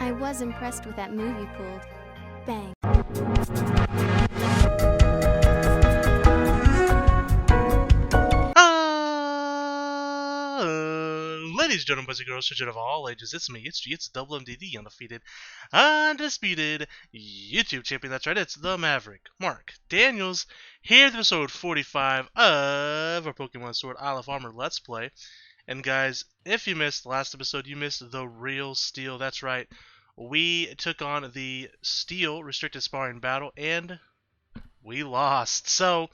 I was impressed with that move you pulled. Bang. Ladies and gentlemen, boys and girls, children of all ages, it's me, it's Double MD, the undefeated, undisputed YouTube champion. That's right, it's the Maverick, Mark Daniels, here with episode 45 of our Pokemon Sword Isle of Armor Let's Play. And guys, if you missed the last episode, you missed the real Steel. That's right, we took on the Steel Restricted Sparring Battle, and we lost. So,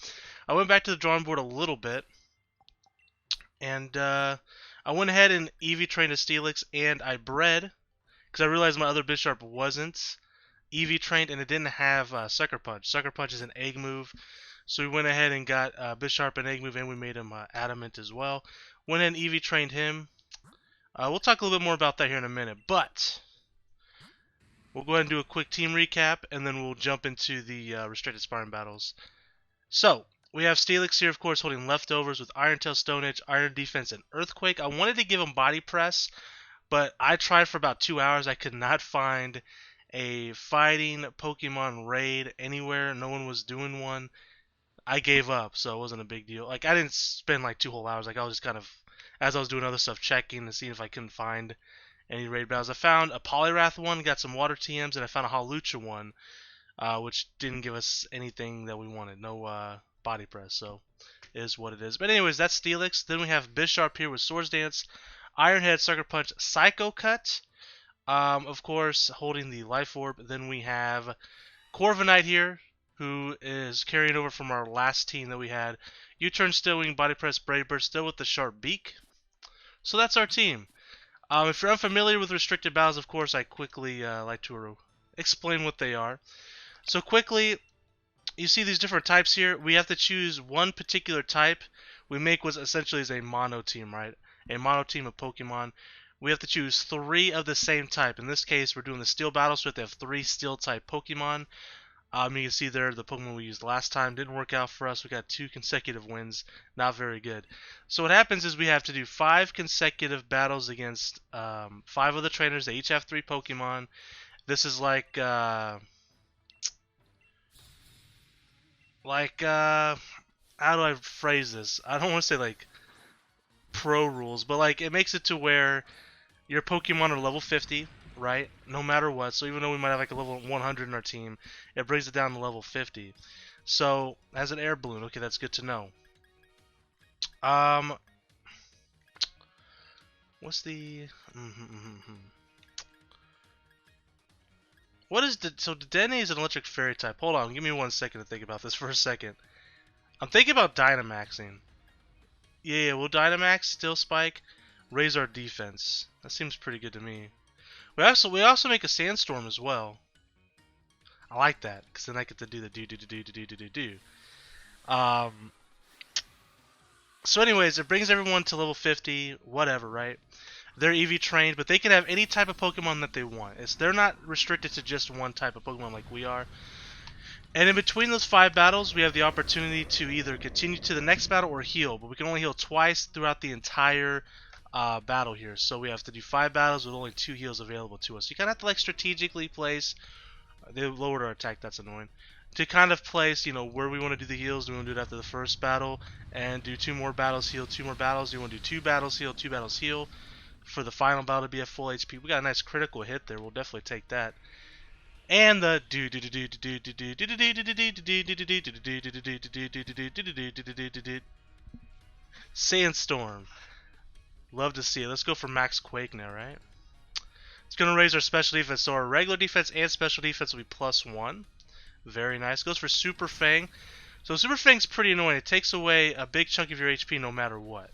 I went back to the drawing board a little bit, and I went ahead and EV trained a Steelix, and I bred, because I realized my other Bisharp wasn't EV trained, and it didn't have Sucker Punch. Sucker Punch is an egg move, so we went ahead and got Bisharp an egg move, and we made him adamant as well. Went ahead and EV trained him. We'll talk a little bit more about that here in a minute, but we'll go ahead and do a quick team recap, and then we'll jump into the restricted sparring battles. So, we have Steelix here, of course, holding leftovers with Iron Tail, Stone Edge, Iron Defense, and Earthquake. I wanted to give him Body Press, but I tried for about 2 hours. I could not find a fighting Pokemon raid anywhere. No one was doing one. I gave up, so it wasn't a big deal. Like, I didn't spend like 2 whole hours. Like, I was just kind of, as I was doing other stuff, checking to see if I couldn't find any raid battles. I found a Poliwrath one, got some Water TMs, and I found a Hawlucha one, which didn't give us anything that we wanted. No Body Press, so it is what it is. But anyways, that's Steelix. Then we have Bisharp here with Swords Dance, Iron Head, Sucker Punch, Psycho Cut, of course, holding the Life Orb. Then we have Corviknight here, who is carrying over from our last team that we had. U-Turn, Stillwing, Body Press, Brave Bird, still with the Sharp Beak. So that's our team. If you're unfamiliar with restricted battles, of course, I quickly like to explain what they are. So quickly, you see these different types here. We have to choose one particular type. We make what essentially is a mono team, right? A mono team of Pokemon. We have to choose 3 of the same type. In this case, we're doing the Steel battle, so we have to have 3 Steel type Pokemon. You can see there the Pokemon we used last time didn't work out for us. We got 2 consecutive wins. Not very good. So what happens is we have to do 5 consecutive battles against 5 of the trainers. They each have 3 Pokemon. This is like how do I phrase this? I don't want to say like pro rules, but like it makes it to where your Pokemon are level 50, right? No matter what. So even though we might have like a level 100 in our team, it brings it down to level 50. So as an air balloon, okay, that's good to know. What's the what is the so Dedenne is an electric fairy type. Hold on, give me 1 second to think about this for a second. I'm thinking about Dynamaxing. Yeah, we'll Dynamax, Steel Spike, raise our defense. That seems pretty good to me. We also make a Sandstorm as well. I like that because then I get to do the do. So anyways, it brings everyone to level 50, whatever, right? They're EV trained, but they can have any type of Pokemon that they want. They're not restricted to just one type of Pokemon like we are. And in between those 5 battles, we have the opportunity to either continue to the next battle or heal, but we can only heal twice throughout the entire battle here. So we have to do 5 battles with only 2 heals available to us. You kind of have to like strategically place. They lowered our attack, that's annoying. To kind of place, you know, where we want to do the heals. Do we want to do it after the first battle and do 2 more battles, heal 2 more battles? Do we want to do 2 battles, heal 2 battles, heal? For the final battle to be at full HP. We got a nice critical hit there. We'll definitely take that. And the Sandstorm. Love to see it. Let's go for Max Quake now, right? It's going to raise our special defense. So our regular defense and special defense will be +1. Very nice. Goes for Super Fang. So Super Fang's pretty annoying. It takes away a big chunk of your HP no matter what.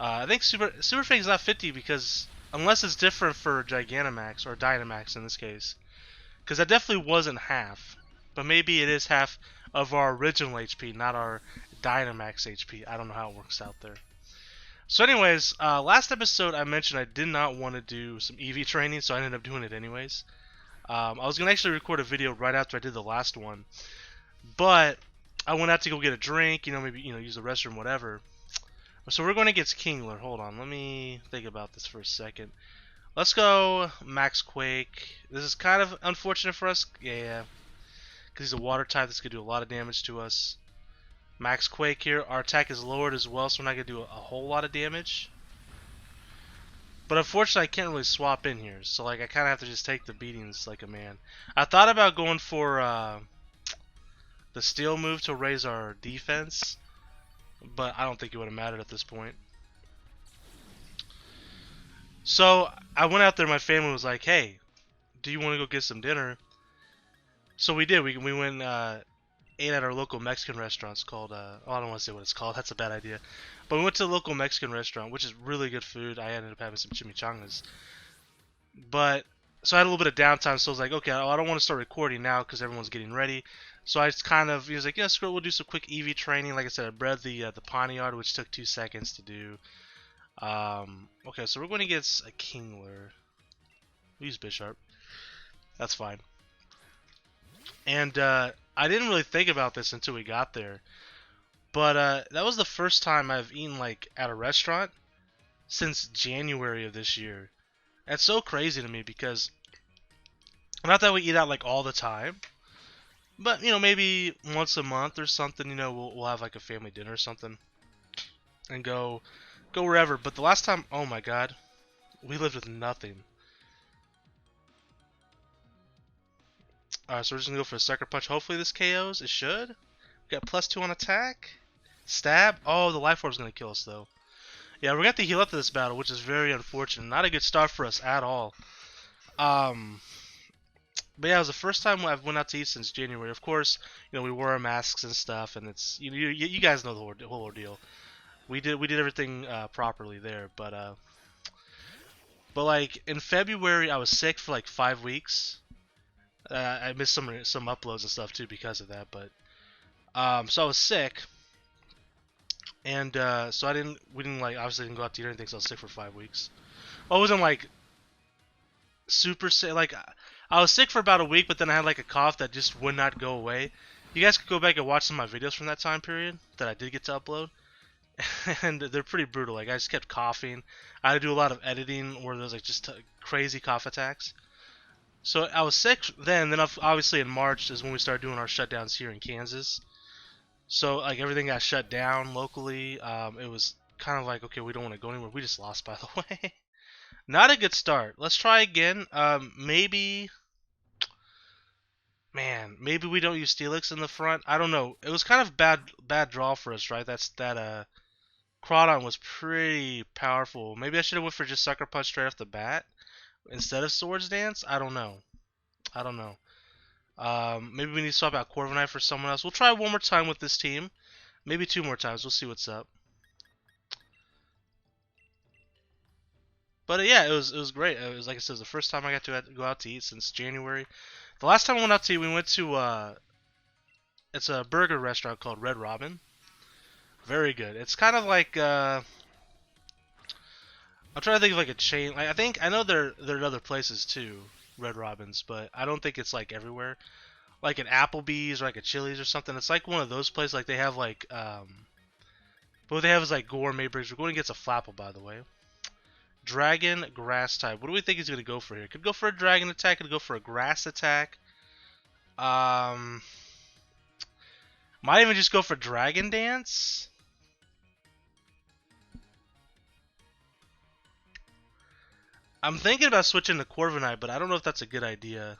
I think Super Fang's not 50 because unless it's different for Gigantamax or Dynamax in this case, because that definitely wasn't half, but maybe it is half of our original HP, not our Dynamax HP. I don't know how it works out there. So anyways, last episode I mentioned I did not want to do some EV training, so I ended up doing it anyways. I was gonna actually record a video right after I did the last one, but I went out to go get a drink, you know, maybe use the restroom, whatever. So we're going against Kingler. Hold on, let me think about this for a second. Let's go Max Quake. This is kind of unfortunate for us. Yeah, because he's a water type. This could do a lot of damage to us. Max Quake here. Our attack is lowered as well, so we're not going to do a whole lot of damage. But unfortunately, I can't really swap in here. So like, I kind of have to just take the beatings like a man. I thought about going for the steel move to raise our defense, but I don't think it would have mattered at this point. So I went out there. My family was like, "Hey, do you want to go get some dinner?" So we did. We went ate at our local Mexican restaurant. It's called oh, I don't want to say what it's called. That's a bad idea. But we went to the local Mexican restaurant, which is really good food. I ended up having some chimichangas. But so I had a little bit of downtime. So I was like, okay, I don't want to start recording now because everyone's getting ready. So I just kind of, he was like, yeah, screw it, we'll do some quick EV training. Like I said, I bred the Poniard, which took 2 seconds to do. Okay, so we're going to get a Kingler. We use Bisharp. That's fine. And I didn't really think about this until we got there. But that was the first time I've eaten like at a restaurant since January of this year. It's so crazy to me because not that we eat out like all the time, but you know maybe once a month or something. You know we'll have like a family dinner or something, and go wherever. But the last time, oh my god, we lived with nothing. Alright, so we're just gonna go for a sucker punch. Hopefully this KOs. It should. We got +2 on attack. Stab. Oh, the life orb's gonna kill us though. Yeah, we're gonna have to heal up to this battle, which is very unfortunate. Not a good start for us at all. But yeah, it was the first time I've went out to eat since January. Of course, you know we wore our masks and stuff, and it's you guys know the whole ordeal. We did everything properly there, but like in February I was sick for like 5 weeks. I missed some uploads and stuff too because of that, but so I was sick, and so we didn't like obviously didn't go out to eat or anything, so I was sick for 5 weeks. I wasn't like super sick. Like I was sick for about a week, but then I had like a cough that just would not go away. You guys could go back and watch some of my videos from that time period that I did get to upload, and they're pretty brutal. Like I just kept coughing. I had to do a lot of editing where there's like just crazy cough attacks. So I was sick then. Then obviously in March is when we started doing our shutdowns here in Kansas. So like everything got shut down locally. It was kind of like, okay, we don't want to go anywhere. We just lost, by the way. Not a good start. Let's try again. Maybe, man, maybe we don't use Steelix in the front. I don't know. It was kind of bad draw for us, right? Crawdon was pretty powerful. Maybe I should have went for just Sucker Punch straight off the bat instead of Swords Dance. I don't know. Maybe we need to swap out Corviknight for someone else. We'll try one more time with this team. Maybe 2 more times. We'll see what's up. But yeah, it was great. It was like I said, it was the first time I got to go out to eat since January. The last time I went out to eat, we went to it's a burger restaurant called Red Robin. Very good. It's kind of like I'm trying to think of like a chain. I know there are other places too, Red Robins, but I don't think it's like everywhere. Like an Applebee's or like a Chili's or something. It's like one of those places. Like they have like but what they have is like gourmet burgers. We're going to get a Flapple, by the way. Dragon, grass type. What do we think he's going to go for here? Could go for a dragon attack. Could go for a grass attack. Might even just go for dragon dance. I'm thinking about switching to Corviknight, but I don't know if that's a good idea.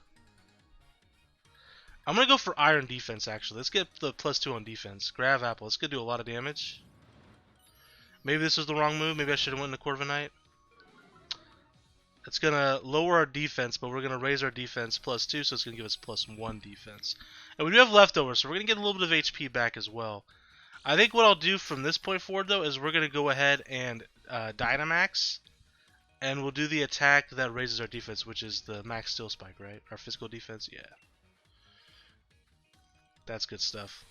I'm going to go for iron defense, actually. Let's get the +2 on defense. Grav Apple. It's going to do a lot of damage. Maybe this was the wrong move. Maybe I should have went into Corviknight. It's going to lower our defense, but we're going to raise our defense +2, so it's going to give us +1 defense. And we do have leftovers, so we're going to get a little bit of HP back as well. I think what I'll do from this point forward, though, is we're going to go ahead and Dynamax, and we'll do the attack that raises our defense, which is the Max Steel Spike, right? Our physical defense, yeah. That's good stuff.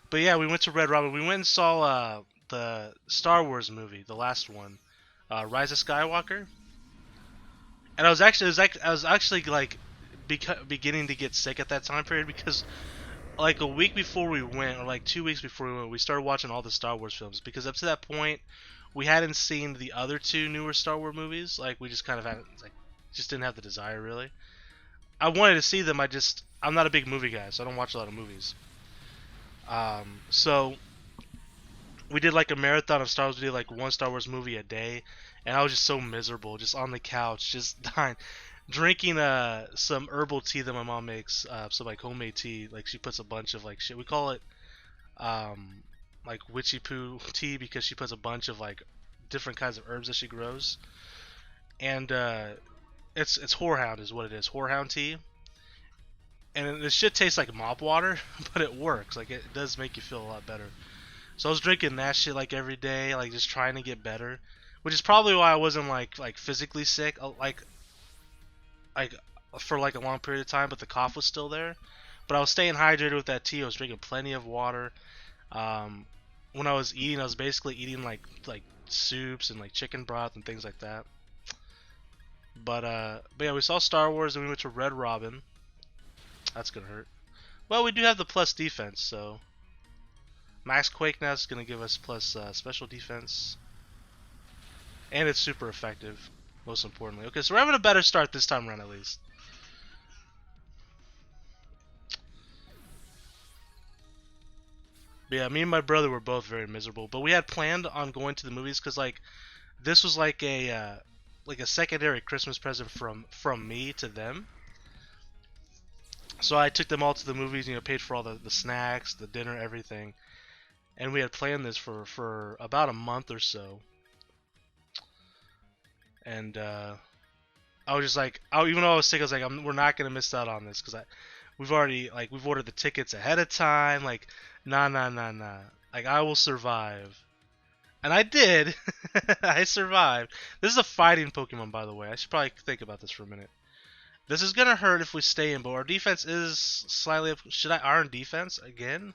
But yeah, we went to Red Robin. We went and saw the Star Wars movie, the last one. Rise of Skywalker, and I was actually like beginning to get sick at that time period because like a week before we went, or like 2 weeks before we went, we started watching all the Star Wars films because up to that point we hadn't seen the other two newer Star Wars movies. Like we just kind of had like just didn't have the desire really. I wanted to see them. I'm not a big movie guy, so I don't watch a lot of movies. So we did like a marathon of Star Wars. We did like one Star Wars movie a day, and I was just so miserable, just on the couch, just dying, drinking some herbal tea that my mom makes, some like homemade tea. Like she puts a bunch of like shit. We call it um like witchy poo tea because she puts a bunch of like different kinds of herbs that she grows, and it's whorehound is what it is, whorehound tea. And this shit tastes like mop water, but it works. Like it does make you feel a lot better. So I was drinking that shit like every day, like just trying to get better, which is probably why I wasn't like physically sick, like for like a long period of time. But the cough was still there. But I was staying hydrated with that tea. I was drinking plenty of water. Um, when I was eating, I was basically eating like soups and like chicken broth and things like that. But yeah, we saw Star Wars and we went to Red Robin. That's gonna hurt. Well, we do have the plus defense, so Max Quake now is gonna give us plus special defense, and it's super effective. Most importantly, okay, so we're having a better start this time around at least. But yeah, me and my brother were both very miserable, but we had planned on going to the movies because like this was like a secondary Christmas present from me to them. So I took them all to the movies, paid for all the snacks, the dinner, everything. And we had planned this for about a month or so. And I was just like, even though I was sick, I was like, we're not gonna miss out on this because we've ordered the tickets ahead of time. Like, nah, nah, nah, nah. Like, I will survive, and I did. I survived. This is a fighting Pokemon, by the way. I should probably think about this for a minute. This is gonna hurt if we stay in, but our defense is slightly up. Should I Iron Defense again?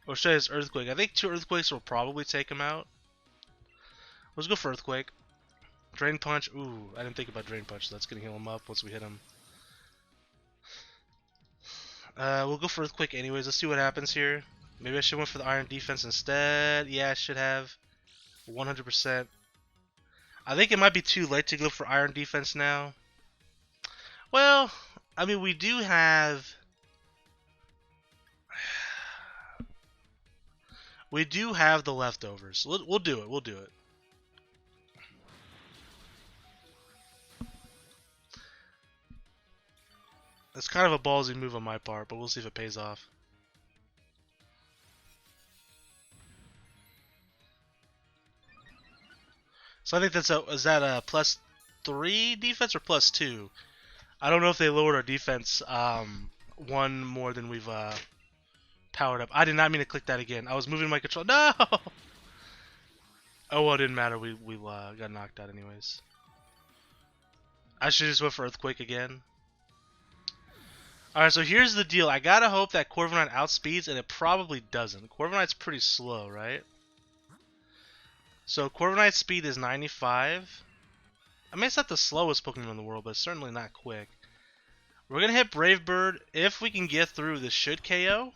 Or should I use Earthquake? I think 2 Earthquakes will probably take him out. Let's go for Earthquake. Drain Punch. Ooh, I didn't think about Drain Punch. So that's gonna heal him up once we hit him. We'll go for Earthquake anyways. Let's see what happens here. Maybe I should have went for the Iron Defense instead. Yeah, I should have. 100%. I think it might be too late to go for Iron Defense now. Well, I mean, we do have... We do have the leftovers. We'll do it. We'll do it. It's kind of a ballsy move on my part, but we'll see if it pays off. So I think is that a +3 defense or +2? I don't know if they lowered our defense one more than we've powered up. I did not mean to click that again. I was moving my control. No! Oh well, it didn't matter. We got knocked out anyways. I should just went for Earthquake again. Alright, so here's the deal. I gotta hope that Corviknight outspeeds, and it probably doesn't. Corviknight's pretty slow, right? So Corviknight's speed is 95. I mean, it's not the slowest Pokemon in the world, but it's certainly not quick. We're gonna hit Brave Bird. If we can get through, this should KO.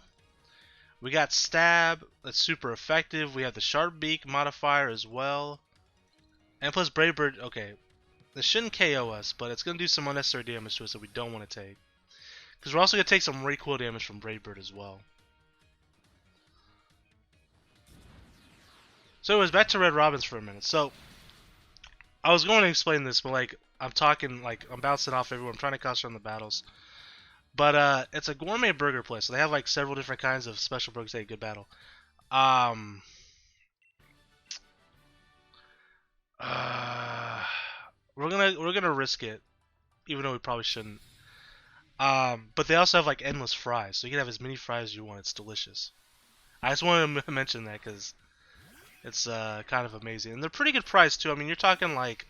We got Stab. That's super effective. We have the Sharp Beak modifier as well. And plus Brave Bird, okay. This shouldn't KO us, but it's gonna do some unnecessary damage to us that we don't want to take. Because we're also going to take some recoil damage from Brave Bird as well. So anyways, back to Red Robins for a minute. So, I was going to explain this, but like, I'm talking, like, I'm bouncing off everywhere. I'm trying to concentrate on the battles. But, it's a gourmet burger place. So they have, like, several different kinds of special burgers that make a good battle. We're gonna risk it. Even though we probably shouldn't. But they also have like endless fries, so you can have as many fries as you want. It's delicious. I just wanted to mention that because it's kind of amazing, and they're pretty good price too. I mean, you're talking like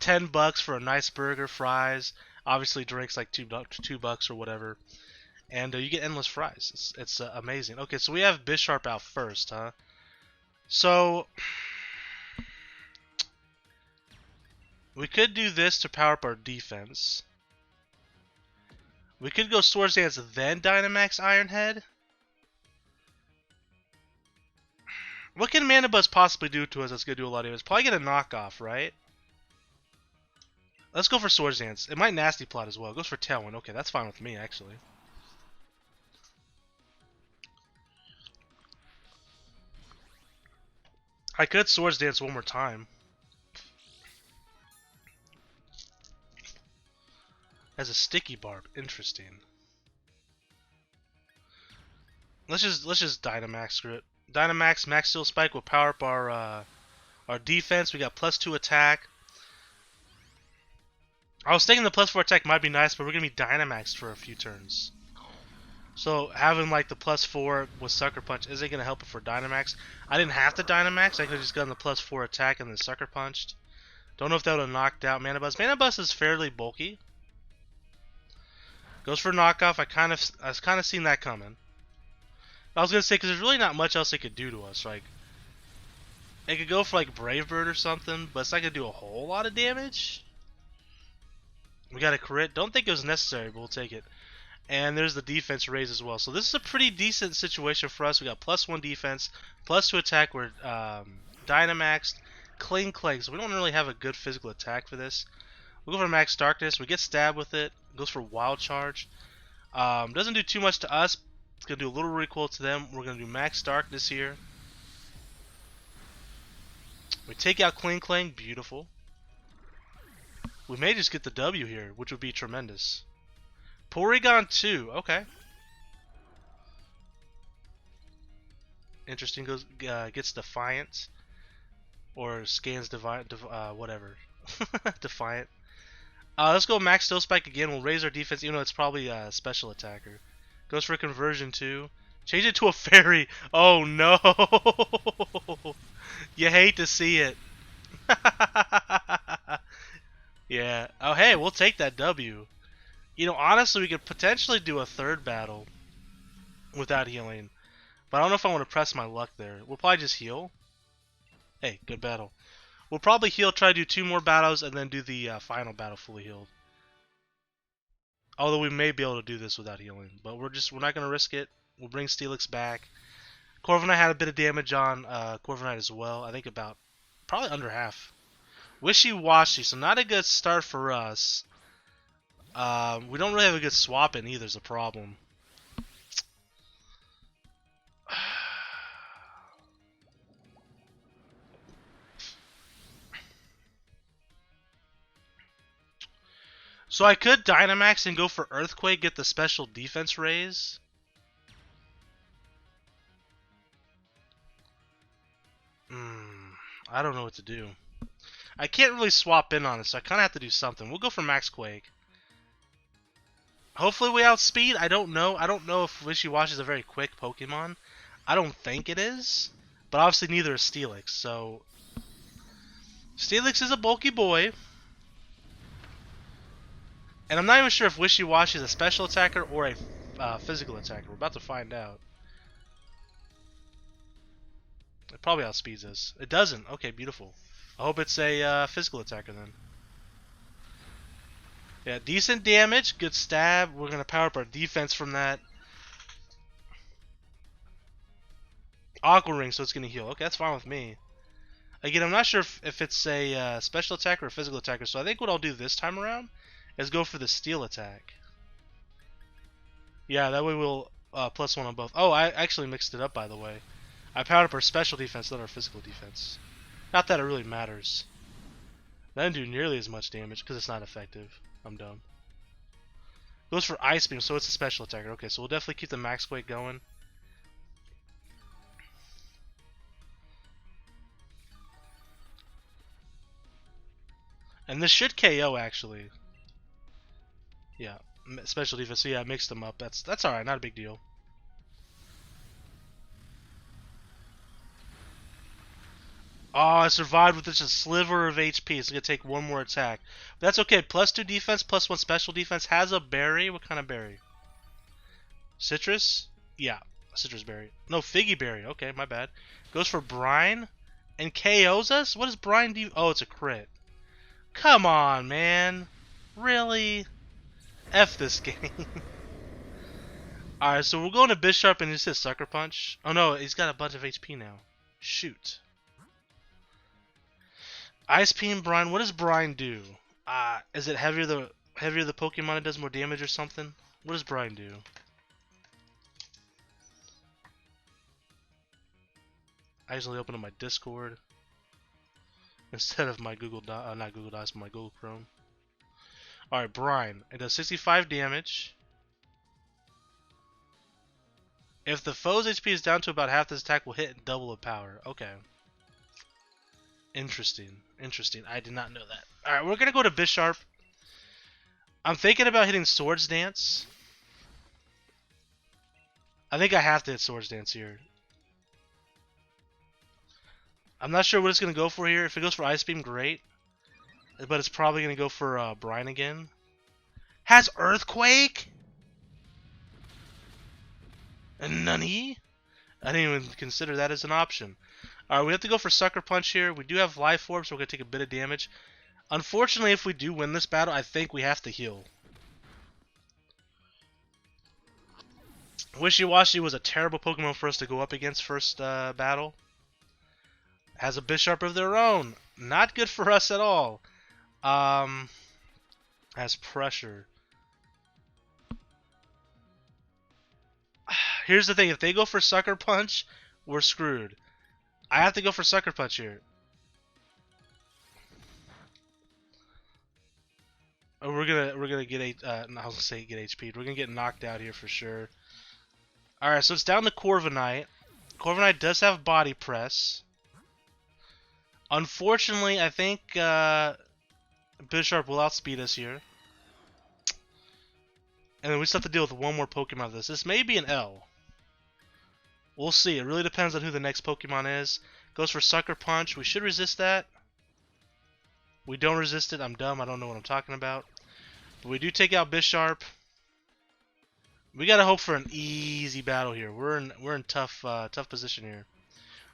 $10 for a nice burger, fries, obviously drinks like $2 or whatever, and you get endless fries. It's amazing. Okay, so we have Bisharp out first, huh? So we could do this to power up our defense. We could go Swords Dance, then Dynamax Iron Head. What can Mana Buzz possibly do to us that's going to do a lot of damage? Probably get a knockoff, right? Let's go for Swords Dance. It might Nasty Plot as well. It goes for Tailwind. Okay, that's fine with me, actually. I could Swords Dance one more time. As a Sticky Barb. Interesting. Let's just Dynamax screw it. Dynamax, Max Steel Spike will power up our defense. We got +2 attack. I was thinking the +4 attack might be nice, but we're gonna be Dynamaxed for a few turns. So having like the +4 with Sucker Punch isn't gonna help it for Dynamax. I didn't have to Dynamax. I could have just gotten the +4 attack and then Sucker Punched. Don't know if that would have knocked out Mana Buzz. Mana Buzz is fairly bulky. Goes for knockoff. I kind of seen that coming. I was gonna say because there's really not much else it could do to us. Like it could go for like Brave Bird or something, but it's not gonna do a whole lot of damage. We got a crit. Don't think it was necessary, but we'll take it. And there's the defense raise as well. So this is a pretty decent situation for us. We got +1 defense, +2 attack. We're Dynamaxed, Cling Clang. So we don't really have a good physical attack for this. We'll go for Max Darkness. We get stabbed with it. Goes for Wild Charge. Doesn't do too much to us. It's going to do a little recoil to them. We're going to do Max Darkness here. We take out Cling Clang. Beautiful. We may just get the W here, which would be tremendous. Porygon 2. Okay. Interesting. Gets Defiant. Or scans whatever. Defiant. Let's go Max Steel Spike again. We'll raise our defense, even though it's probably a special attacker. Goes for Conversion 2. Change it to a fairy. Oh no! You hate to see it. Yeah. Oh hey, we'll take that W. You know, honestly, we could potentially do a third battle without healing. But I don't know if I want to press my luck there. We'll probably just heal. Hey, good battle. We'll probably heal, try to do 2 more battles, and then do the final battle fully healed. Although we may be able to do this without healing. But we're not going to risk it. We'll bring Steelix back. Corviknight had a bit of damage on Corviknight as well. I think about probably under half. Wishy-Washy, so not a good start for us. We don't really have a good swap in either is a problem. So I could Dynamax and go for Earthquake, get the special defense raise. I don't know what to do. I can't really swap in on it, so I kind of have to do something. We'll go for Max Quake. Hopefully we outspeed. I don't know. I don't know if Wishy-Washy is a very quick Pokemon. I don't think it is. But obviously neither is Steelix, so... Steelix is a bulky boy. And I'm not even sure if Wishy-Washy is a special attacker or a physical attacker. We're about to find out. It probably outspeeds us. It doesn't. Okay, beautiful. I hope it's a physical attacker then. Yeah, decent damage. Good stab. We're going to power up our defense from that. Aqua Ring, so it's going to heal. Okay, that's fine with me. Again, I'm not sure if it's a special attacker or a physical attacker, so I think what I'll do this time around is go for the steel attack. Yeah, that way we'll +1 on both. Oh, I actually mixed it up, by the way. I powered up our special defense, not our physical defense. Not that it really matters. That didn't do nearly as much damage because it's not effective. I'm dumb. Goes for Ice Beam, so it's a special attacker. Okay, so we'll definitely keep the Max Quake going. And this should KO, actually. Yeah, special defense. So yeah, I mixed them up. That's alright, not a big deal. Oh, I survived with just a sliver of HP. It's going to take 1 more attack. But that's okay. +2 defense, +1 special defense. Has a berry. What kind of berry? Citrus? Yeah, citrus berry. No, figgy berry. Okay, my bad. Goes for Brine and KOs us? What does Brine do? Oh, it's a crit. Come on, man. Really? F this game. Alright, so we're going to Bisharp and just hit Sucker Punch. Oh no, he's got a bunch of HP now. Shoot. Ice Beam Brine. What does Brine do? Is it heavier the Pokemon it does more damage or something? What does Brine do? I usually open up my Discord instead of my Google not Google Docs, but my Google Chrome. Alright, Brine. It does 65 damage. If the foe's HP is down to about half, this attack will hit and double the power. Okay. Interesting. Interesting. I did not know that. Alright, we're going to go to Bisharp. I'm thinking about hitting Swords Dance. I think I have to hit Swords Dance here. I'm not sure what it's going to go for here. If it goes for Ice Beam, great. But it's probably going to go for Brine again. Has Earthquake? And Nani? I didn't even consider that as an option. Alright, we have to go for Sucker Punch here. We do have Life Orb, so we're going to take a bit of damage. Unfortunately, if we do win this battle, I think we have to heal. Wishy-Washy was a terrible Pokemon for us to go up against first battle. Has a Bisharp of their own. Not good for us at all. Has Pressure. Here's the thing. If they go for Sucker Punch, we're screwed. I have to go for Sucker Punch here. We're gonna get I was gonna say get HP. We're gonna get knocked out here for sure. All right, so it's down to Corviknight. Corviknight does have Body Press. Unfortunately, I think Bisharp will outspeed us here, and then we still have to deal with one more Pokemon of this. This may be an L. We'll see. It really depends on who the next Pokemon is. Goes for Sucker Punch. We should resist that. We don't resist it. I'm dumb. I don't know what I'm talking about. But we do take out Bisharp. We gotta hope for an easy battle here. We're in tough position here.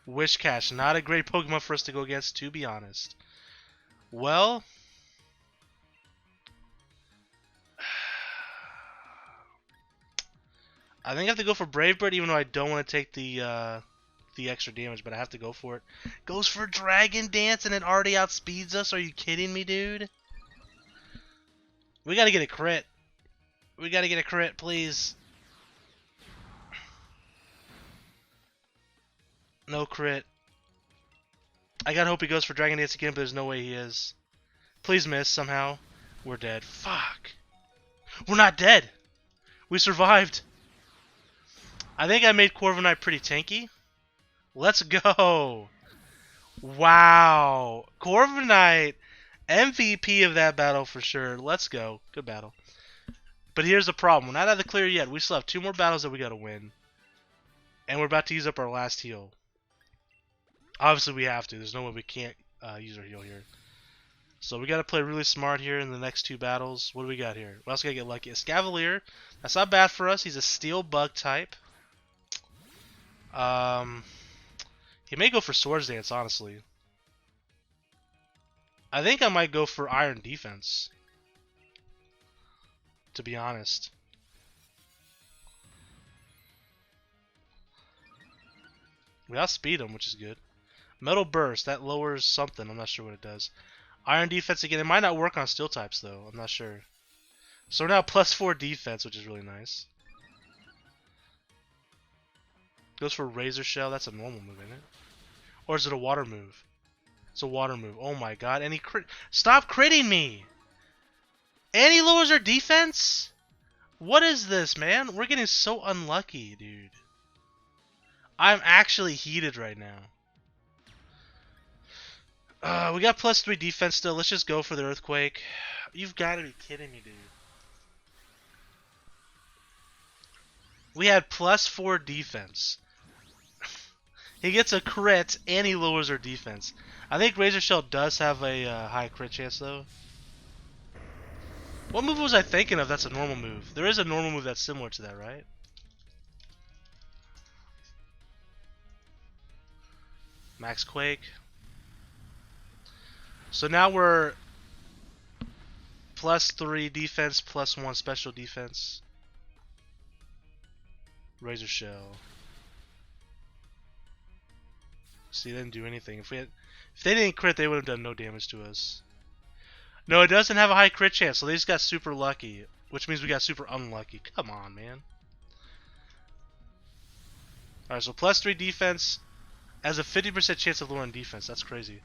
Wishcash, not a great Pokemon for us to go against, to be honest. Well, I think I have to go for Brave Bird, even though I don't want to take the extra damage, but I have to go for it. Goes for Dragon Dance and it already outspeeds us. Are you kidding me, dude? We gotta get a crit. We gotta get a crit, please. No crit. I gotta hope he goes for Dragon Dance again, but there's no way he is. Please miss somehow. We're dead. Fuck. We're not dead. We survived. I think I made Corviknight pretty tanky. Let's go. Wow. Corviknight, MVP of that battle for sure. Let's go. Good battle. But here's the problem. We're not out of the clear yet. We still have 2 more battles that we gotta win. And we're about to use up our last heal. Obviously we have to. There's no way we can't use our heal here. So we gotta play really smart here in the next 2 battles. What do we got here? We also gotta get lucky. A Scavalier. That's not bad for us. He's a Steel Bug type. He may go for Swords Dance, honestly. I think I might go for Iron Defense, to be honest. We outspeed him, which is good. Metal Burst, that lowers something. I'm not sure what it does. Iron Defense again. It might not work on Steel types, though. I'm not sure. So we're now +4 defense, which is really nice. Goes for Razor Shell. That's a normal move, isn't it? Or is it a water move? It's a water move. Oh my god. And he crit. Stop critting me! And he lowers our defense? What is this, man? We're getting so unlucky, dude. I'm actually heated right now. We got +3 defense still. Let's just go for the Earthquake. You've got to be kidding me, dude. We had +4 defense. He gets a crit and he lowers our defense. I think Razor Shell does have a high crit chance, though. What move was I thinking of that's a normal move? There is a normal move that's similar to that, right? Max Quake. So now we're +3 defense, +1 special defense. Razor Shell. See, they didn't do anything. If they didn't crit, they would have done no damage to us. No, it doesn't have a high crit chance, so they just got super lucky, which means we got super unlucky. Come on, man. Alright, so plus 3 defense has a 50% chance of lowering defense. That's crazy.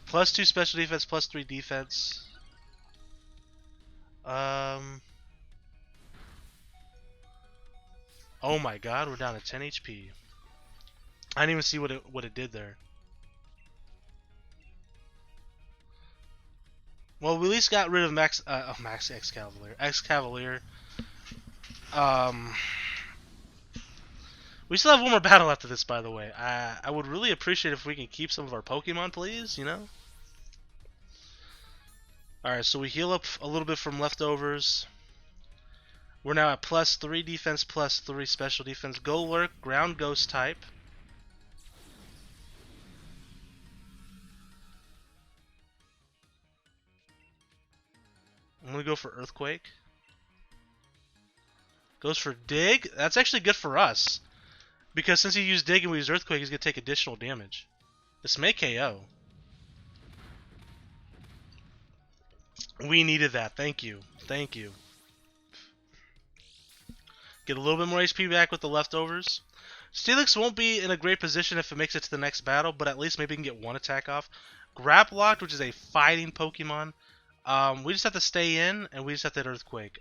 Plus 2 special defense, plus 3 defense. Oh my god, we're down to 10 HP. I didn't even see what it did there. Well, we at least got rid of Max X-Cavalier. X-Cavalier. We still have one more battle after this, by the way. I would really appreciate if we can keep some of our Pokemon, please, you know? Alright, so we heal up a little bit from leftovers. We're now at plus 3 defense, plus 3 special defense. Go Lurk, ground ghost type. I'm going to go for Earthquake. Goes for Dig. That's actually good for us. Because since he used Dig and we used Earthquake, he's going to take additional damage. This may KO. We needed that. Thank you. Thank you. Get a little bit more HP back with the leftovers. Steelix won't be in a great position if it makes it to the next battle, but at least maybe we can get one attack off. Grapploct, which is a fighting Pokemon. We just have to stay in, and we just have to hit Earthquake.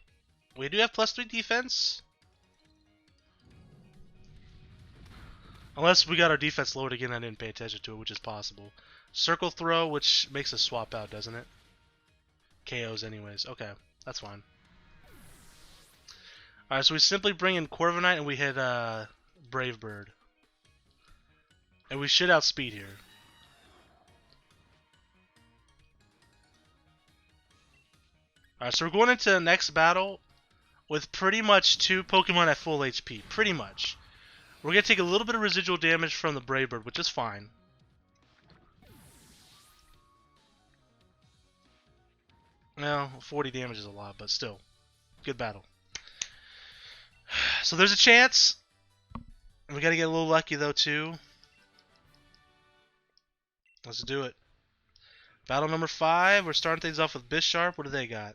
We do have plus 3 defense. Unless we got our defense lowered again, I didn't pay attention to it, which is possible. Circle Throw, which makes us swap out, doesn't it? KOs anyways. Okay, that's fine. Alright, so we simply bring in Corviknight and we hit Brave Bird. And we should outspeed here. Alright, so we're going into the next battle with pretty much 2 Pokemon at full HP. Pretty much. We're going to take a little bit of residual damage from the Brave Bird, which is fine. No, 40 damage is a lot, but still. Good battle. So there's a chance. We got to get a little lucky, though, too. Let's do it. Battle number 5. We're starting things off with Bisharp. What do they got?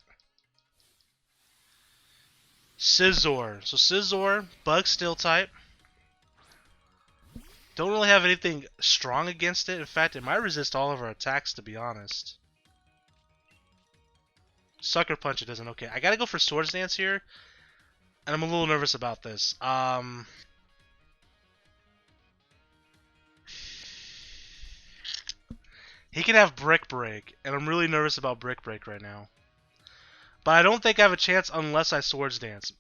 Scizor. So Scizor, Bug Steel type. Don't really have anything strong against it. In fact, it might resist all of our attacks, to be honest. Sucker Punch it doesn't. Okay, I gotta go for Swords Dance here. And I'm a little nervous about this. He can have Brick Break, and I'm really nervous about Brick Break right now. But I don't think I have a chance unless I Swords Dance.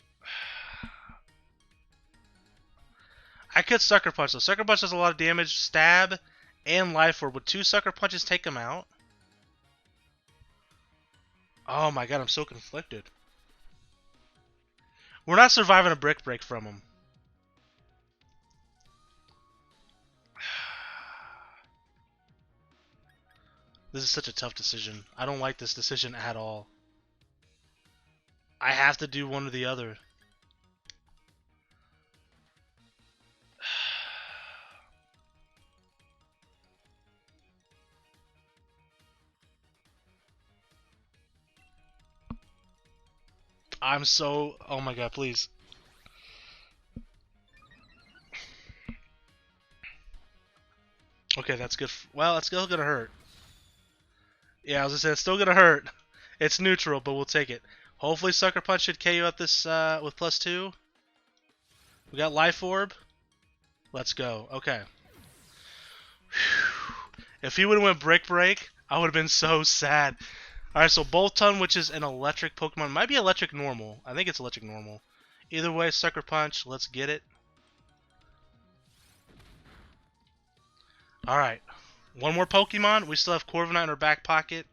I could Sucker Punch though. Sucker Punch does a lot of damage, Stab, and Life Orb. Would 2 Sucker Punches take him out? Oh my god, I'm so conflicted. We're not surviving a Brick Break from him. This is such a tough decision. I don't like this decision at all. I have to do one or the other. I'm so... Oh my god, please. Okay, that's good. Well, it's still gonna hurt. Yeah, I was gonna say, it's still gonna hurt. It's neutral, but we'll take it. Hopefully Sucker Punch should KO at this with +2. We got Life Orb. Let's go. Okay. Whew. If he would have went Brick Break, I would have been so sad. Alright, so Boltund, which is an electric Pokemon. Might be electric normal. I think it's electric normal. Either way, Sucker Punch. Let's get it. Alright. One more Pokemon. We still have Corviknight in our back pocket.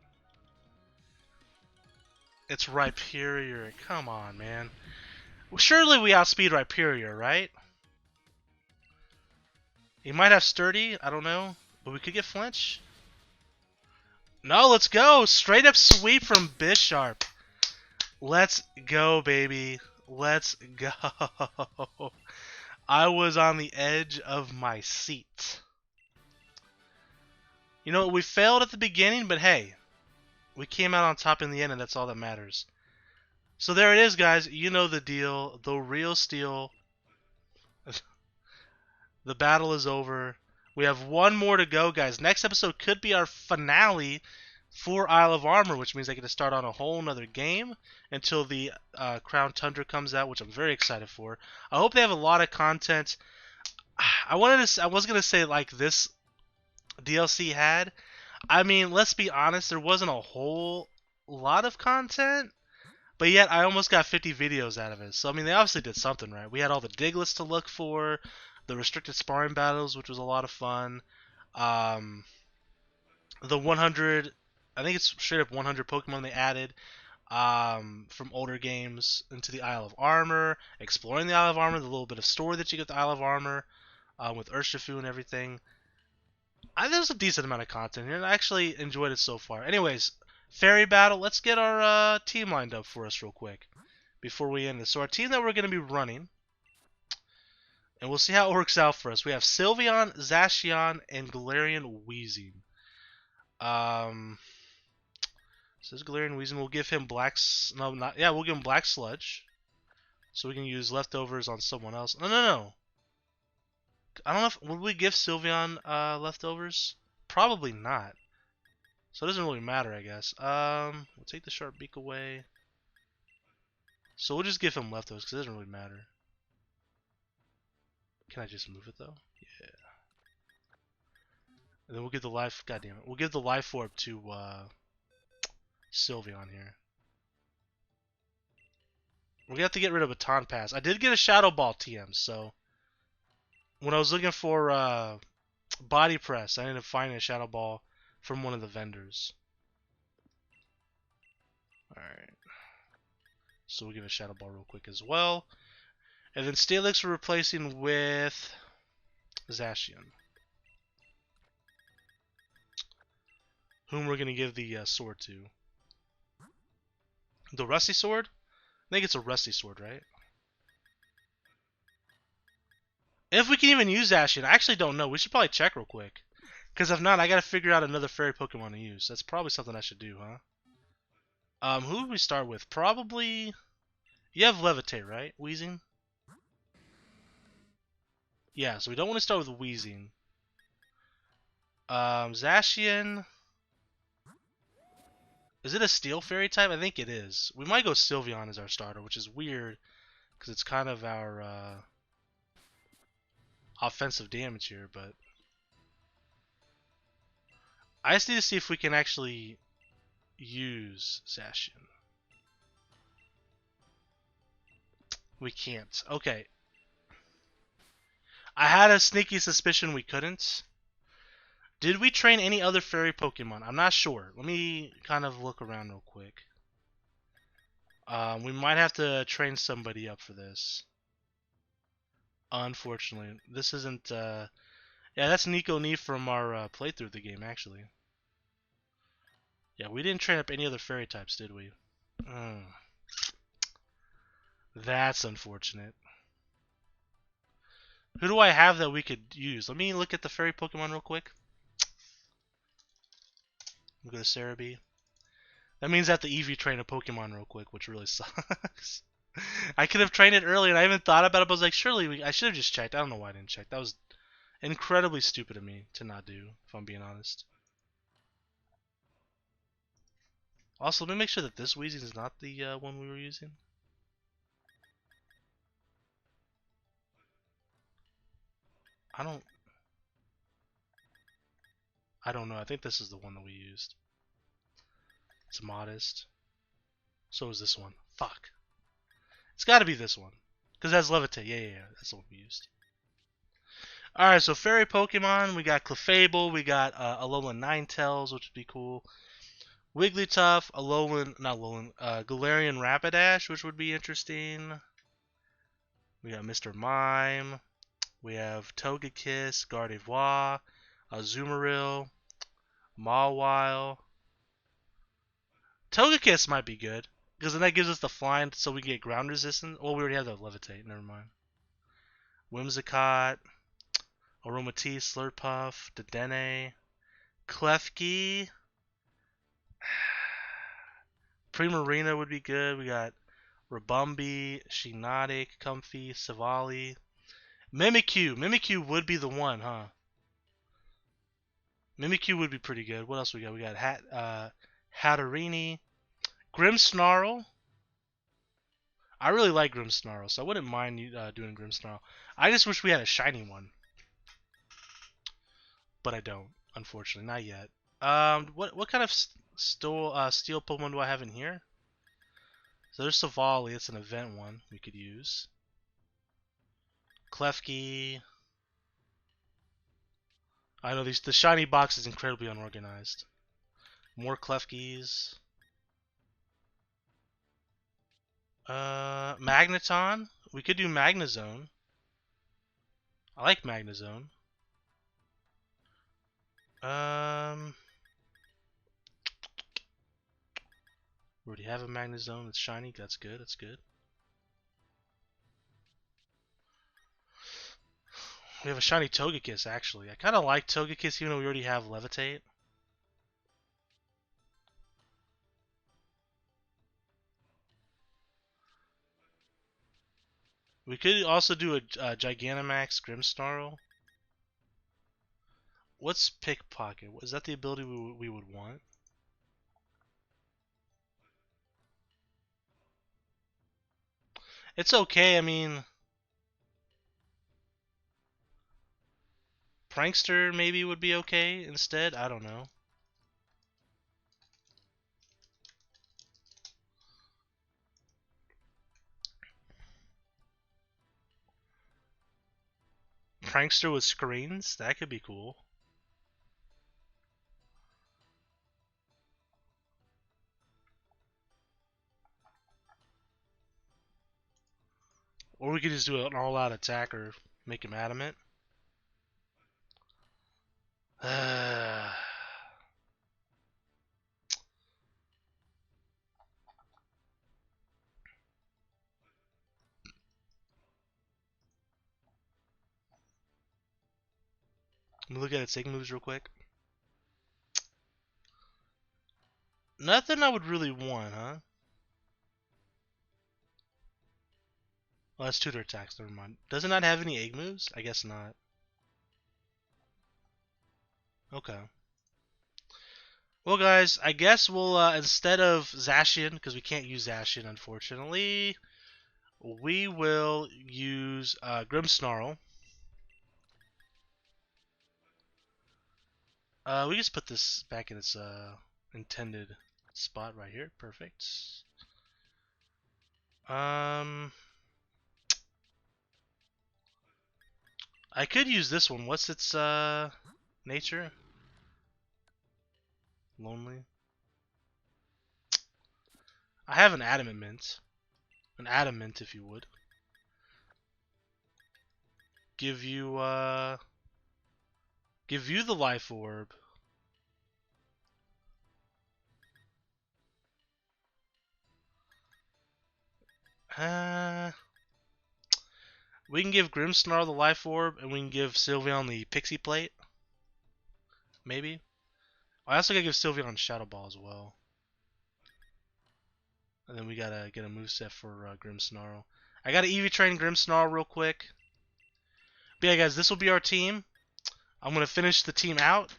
It's Rhyperior. Come on, man. Surely we outspeed Rhyperior, right? He might have Sturdy. I don't know. But we could get Flinch. No, let's go. Straight up sweep from Bisharp. Let's go, baby. Let's go. I was on the edge of my seat. You know, we failed at the beginning, but hey, we came out on top in the end, and that's all that matters. So there it is, guys. You know the deal. The real steel. The battle is over. We have one more to go, guys. Next episode could be our finale for Isle of Armor, which means I get to start on a whole nother game until the Crown Tundra comes out, which I'm very excited for. I hope they have a lot of content. I was gonna say like this DLC had. I mean, let's be honest, there wasn't a whole lot of content, but yet I almost got 50 videos out of it. So I mean, they obviously did something right. We had all the diglets to look for, the restricted sparring battles, which was a lot of fun. Um, the 100, I think it's straight up 100 Pokemon they added from older games into the Isle of Armor, exploring the Isle of Armor, the little bit of story that you get the Isle of Armor with Urshifu and everything. There's a decent amount of content here, and I actually enjoyed it so far. Anyways, Fairy Battle, let's get our team lined up for us real quick before we end this. So our team that we're going to be running, and we'll see how it works out for us. We have Sylveon, Zacian, and Galarian Weezing. Says Galarian Weezing. We'll give him we'll give him Black Sludge, so we can use leftovers on someone else. No. I don't know would we give Sylveon leftovers? Probably not. So it doesn't really matter, I guess. We'll take the Sharp Beak away. So we'll just give him leftovers because it doesn't really matter. Can I just move it though? Yeah. And then we'll give the life. God damn it. We'll give the life orb to Sylveon here. We're gonna have to get rid of a Baton Pass. I did get a Shadow Ball TM, so when I was looking for Body Press, I ended up finding a Shadow Ball from one of the vendors. Alright. So we'll give a Shadow Ball real quick as well. And then Steelix we're replacing with Zacian, whom we're going to give the sword to. The Rusty Sword? I think it's a Rusty Sword, right? If we can even use Zacian, I actually don't know. We should probably check real quick. Because if not, I got to figure out another fairy Pokemon to use. That's probably something I should do, huh? Who would we start with? Probably... You have Levitate, right? Weezing? Yeah, so we don't want to start with Weezing. Zacian... Is it a Steel Fairy type? I think it is. We might go Sylveon as our starter, which is weird. Because it's kind of our offensive damage here, but... I just need to see if we can actually use Zacian. We can't. Okay. I had a sneaky suspicion we couldn't. Did we train any other fairy Pokemon? I'm not sure. Let me kind of look around real quick. We might have to train somebody up for this. Unfortunately. This isn't... Yeah, that's Nico Nee from our playthrough of the game, actually. Yeah, we didn't train up any other fairy types, did we? That's unfortunate. Who do I have that we could use? Let me look at the fairy Pokemon real quick. We'll go to Cerebi. That means I have to EV train a Pokemon real quick, which really sucks. I could have trained it earlier, and I even thought about it, but I was like, surely I should have just checked. I don't know why I didn't check. That was incredibly stupid of me to not do, if I'm being honest. Also, let me make sure that this Weezing is not the one we were using. I don't know. I think this is the one that we used. It's modest. So is this one. Fuck. It's got to be this one. Because that's Levitate. Yeah. That's the one we used. Alright, so Fairy Pokemon. We got Clefable. We got Alolan Ninetales, which would be cool. Wigglytuff. Galarian Rapidash, which would be interesting. We got Mr. Mime. We have Togekiss, Gardevoir, Azumarill, Mawile. Togekiss might be good, because then that gives us the flying so we can get ground resistance. Well, we already have the Levitate, never mind. Whimsicott, Aromatisse, Slurpuff, Dedenne, Klefki. Primarina would be good. We got Rabumbi, Shinotic, Comfy, Savali. Mimikyu. Mimikyu would be the one, huh? Mimikyu would be pretty good. What else we got? We got Hatterini. Grimmsnarl. I really like Grimmsnarl, so I wouldn't mind doing Grimmsnarl. I just wish we had a shiny one. But I don't, unfortunately. Not yet. What kind of steel Pokemon do I have in here? So there's Savali. It's an event one we could use. Klefki. I know the shiny box is incredibly unorganized. More Klefkis. Magneton. We could do Magnezone. I like Magnezone. We already have a Magnezone that's shiny. That's good. That's good. We have a shiny Togekiss, actually. I kind of like Togekiss even though we already have Levitate. We could also do a Gigantamax Grimmsnarl. What's Pickpocket? Is that the ability we would want? It's okay, I mean... Prankster maybe would be okay instead? I don't know. Prankster with screens? That could be cool. Or we could just do an all-out attack or make him adamant. Let me look at its sig moves real quick. Nothing I would really want, huh? Oh, that's tutor attacks, never mind. Does it not have any egg moves? I guess not. Okay. Well, guys, I guess we'll, instead of Zacian, because we can't use Zacian, unfortunately, we will use Grimmsnarl. We just put this back in its intended spot right here. Perfect. I could use this one. What's its nature? Lonely. I have an adamant mint. An adamant, if you would. Give you the life orb. We can give Grimmsnarl the life orb, and we can give Sylveon the pixie plate. Maybe. I also gotta give Sylveon Shadow Ball as well. And then we gotta get a moveset for Grimmsnarl. I gotta EV train Grimmsnarl real quick. But yeah, guys, this will be our team. I'm gonna finish the team out.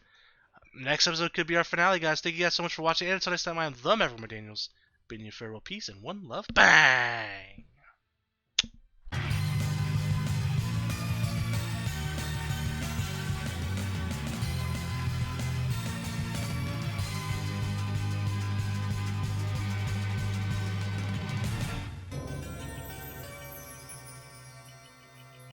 Next episode could be our finale, guys. Thank you guys so much for watching. And until next time, I am the Maverick Daniels. Bidding you farewell, peace, and one love. Bang!